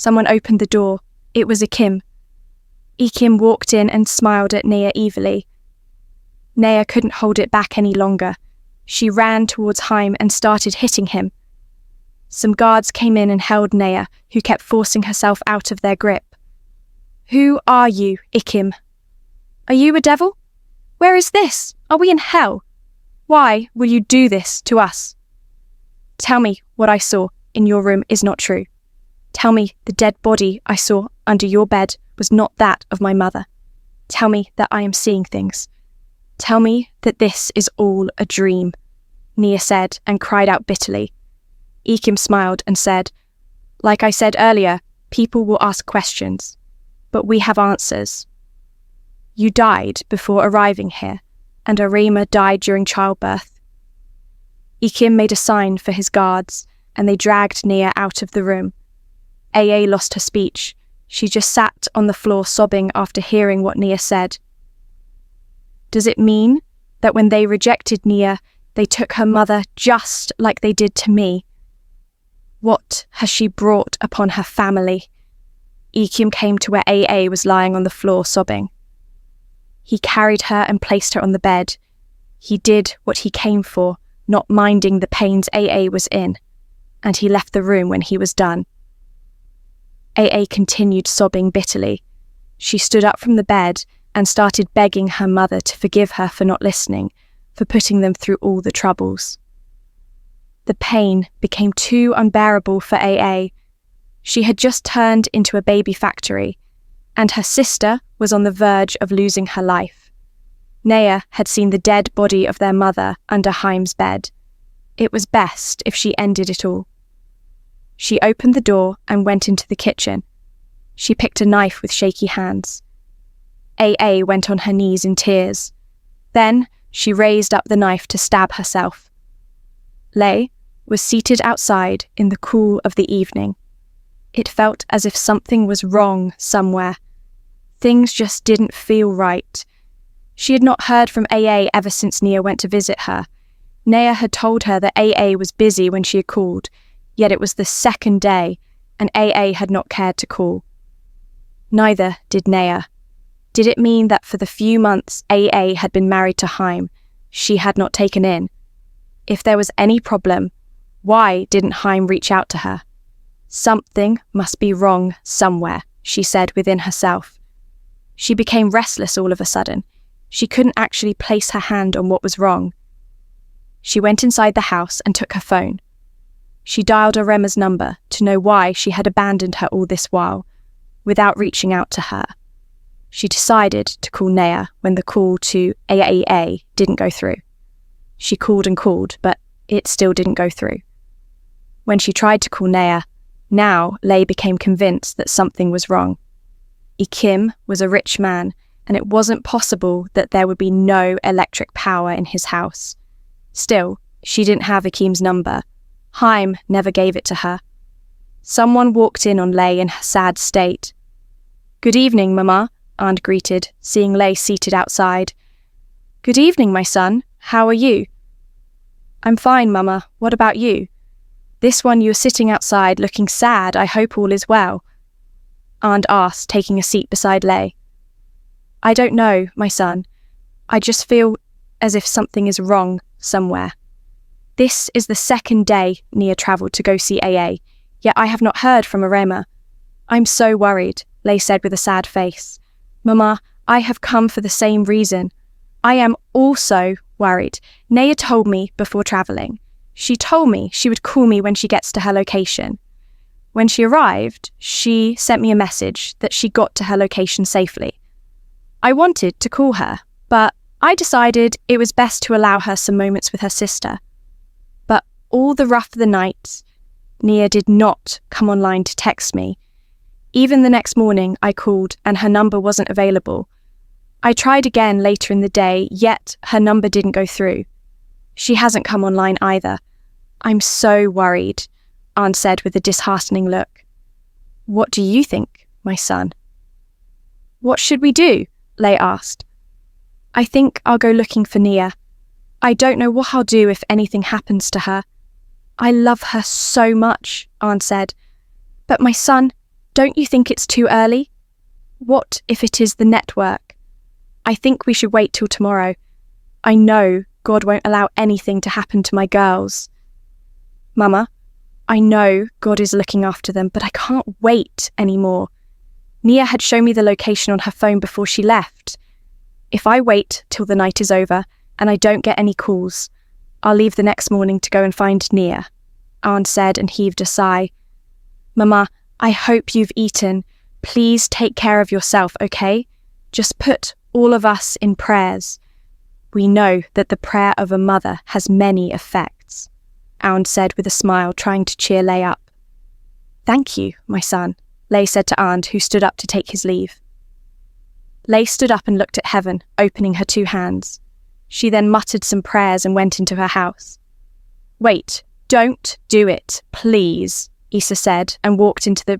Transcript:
Someone opened the door. It was Ikim. Ikim walked in and smiled at Nia evilly. Nia couldn't hold it back any longer. She ran towards Haim and started hitting him. Some guards came in and held Nia, who kept forcing herself out of their grip. "Who are you, Ikim? Are you a devil? Where is this? Are we in hell? Why will you do this to us? Tell me what I saw in your room is not true. Tell me the dead body I saw under your bed was not that of my mother. Tell me that I am seeing things. Tell me that this is all a dream," Nia said and cried out bitterly. Ikim smiled and said, "Like I said earlier, people will ask questions, but we have answers. You died before arriving here, and Arima died during childbirth." Ikim made a sign for his guards, and they dragged Nia out of the room. AA lost her speech. She just sat on the floor sobbing after hearing what Nia said. Does it mean that when they rejected Nia, they took her mother just like they did to me? What has she brought upon her family? Ikim came to where AA was lying on the floor sobbing. He carried her and placed her on the bed. He did what he came for, not minding the pains AA was in, and he left the room when he was done. AA continued sobbing bitterly. She stood up from the bed and started begging her mother to forgive her for not listening, for putting them through all the troubles. The pain became too unbearable for AA. She had just turned into a baby factory, and her sister was on the verge of losing her life. Nia had seen the dead body of their mother under Haim's bed. It was best if she ended it all. She opened the door and went into the kitchen. She picked a knife with shaky hands. AA went on her knees in tears. Then she raised up the knife to stab herself. Lei was seated outside in the cool of the evening. It felt as if something was wrong somewhere. Things just didn't feel right. She had not heard from AA ever since Nia went to visit her. Nia had told her that AA was busy when she had called, yet it was the second day, and AA had not cared to call. Neither did Nia. Did it mean that for the few months AA had been married to Haim, she had not taken in? If there was any problem, why didn't Haim reach out to her? Something must be wrong somewhere, she said within herself. She became restless all of a sudden. She couldn't actually place her hand on what was wrong. She went inside the house and took her phone. She dialed Arema's number to know why she had abandoned her all this while, without reaching out to her. She decided to call Nia when the call to AAA didn't go through. She called and called, but it still didn't go through. When she tried to call Nia, now Lei became convinced that something was wrong. Ikim was a rich man, and it wasn't possible that there would be no electric power in his house. Still, she didn't have Ikim's number. Haim never gave it to her. Someone walked in on Lei in her sad state. "Good evening, Mama," Aunt greeted, seeing Lei seated outside. "Good evening, my son. How are you?" "I'm fine, Mama. What about you? This one you're sitting outside looking sad. I hope all is well," Aunt asked, taking a seat beside Lei. "I don't know, my son. I just feel as if something is wrong somewhere. This is the second day Nia travelled to go see AA, yet I have not heard from Arema. I'm so worried," Lei said with a sad face. "Mama, I have come for the same reason. I am also worried. Nia told me before travelling. She told me she would call me when she gets to her location. When she arrived, she sent me a message that she got to her location safely. I wanted to call her, but I decided it was best to allow her some moments with her sister. But all the rough of the nights, Nia did not come online to text me. Even the next morning I called and her number wasn't available. I tried again later in the day, yet her number didn't go through. She hasn't come online either. I'm so worried," Aunt said with a disheartening look. "What do you think, my son?" "What should we do?" Lei asked. "I think I'll go looking for Nia. I don't know what I'll do if anything happens to her. I love her so much," Aunt said. "But my son, Don't you think it's too early? What if it is the network? I think we should wait till tomorrow. I know God won't allow anything to happen to my girls. Mama, I know God is looking after them, but I can't wait anymore. Nia had shown me the location on her phone before she left. If I wait till the night is over and I don't get any calls, I'll leave the next morning to go and find Nia, Aunt said and heaved a sigh. Mama, I hope you've eaten. Please take care of yourself, okay? Just put all of us in prayers. We know that the prayer of a mother has many effects, Aunt said with a smile, trying to cheer Lay up. Thank you, my son, Lay said to Aunt, who stood up to take his leave. Lay stood up and looked at heaven, opening her 2 hands. She then muttered some prayers and went into her house. Wait, don't do it, please, Isa said, and walked into the